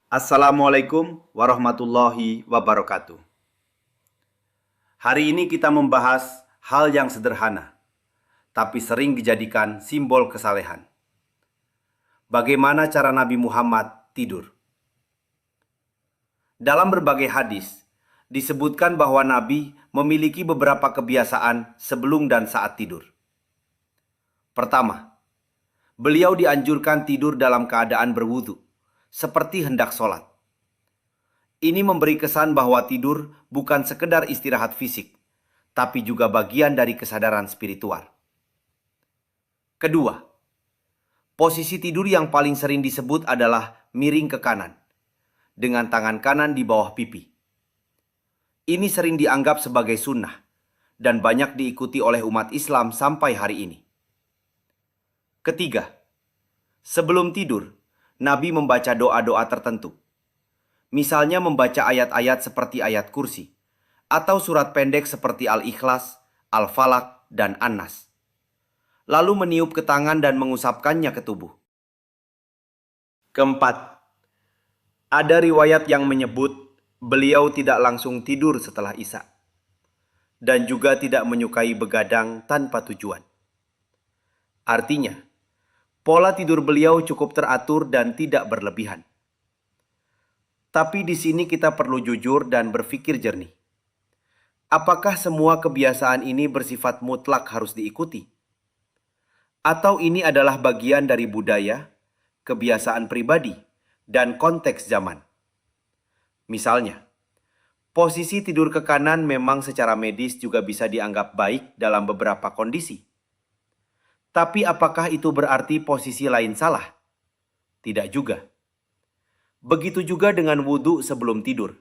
Assalamualaikum warahmatullahi wabarakatuh. Hari ini kita membahas hal yang sederhana, tapi sering dijadikan simbol kesalehan. Bagaimana cara Nabi Muhammad tidur? Dalam berbagai hadis, disebutkan bahwa Nabi memiliki beberapa kebiasaan sebelum dan saat tidur. Pertama, beliau dianjurkan tidur dalam keadaan berwudu, seperti hendak sholat. Ini memberi kesan bahwa tidur bukan sekedar istirahat fisik, tapi juga bagian dari kesadaran spiritual. Kedua, posisi tidur yang paling sering disebut adalah miring ke kanan, dengan tangan kanan di bawah pipi. Ini sering dianggap sebagai sunnah, dan banyak diikuti oleh umat Islam sampai hari ini. Ketiga, sebelum tidur, Nabi membaca doa-doa tertentu. Misalnya membaca ayat-ayat seperti ayat kursi, atau surat pendek seperti Al-Ikhlas, Al-Falaq, dan An-Nas. Lalu meniup ke tangan dan mengusapkannya ke tubuh. Keempat, ada riwayat yang menyebut beliau tidak langsung tidur setelah Isya, dan juga tidak menyukai begadang tanpa tujuan. Artinya, pola tidur beliau cukup teratur dan tidak berlebihan. Tapi di sini kita perlu jujur dan berpikir jernih. Apakah semua kebiasaan ini bersifat mutlak harus diikuti? Atau ini adalah bagian dari budaya, kebiasaan pribadi, dan konteks zaman? Misalnya, posisi tidur ke kanan memang secara medis juga bisa dianggap baik dalam beberapa kondisi. Tapi apakah itu berarti posisi lain salah? Tidak juga. Begitu juga dengan wudhu sebelum tidur.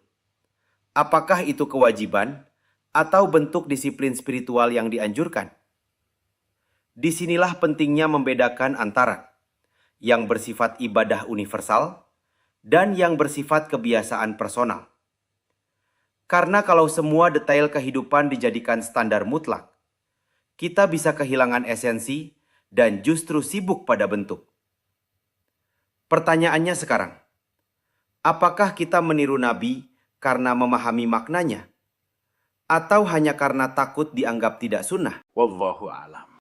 Apakah itu kewajiban atau bentuk disiplin spiritual yang dianjurkan? Disinilah pentingnya membedakan antara yang bersifat ibadah universal dan yang bersifat kebiasaan personal. Karena kalau semua detail kehidupan dijadikan standar mutlak, kita bisa kehilangan esensi dan justru sibuk pada bentuk. Pertanyaannya sekarang, apakah kita meniru Nabi karena memahami maknanya? Atau hanya karena takut dianggap tidak sunnah? Wallahu a'lam.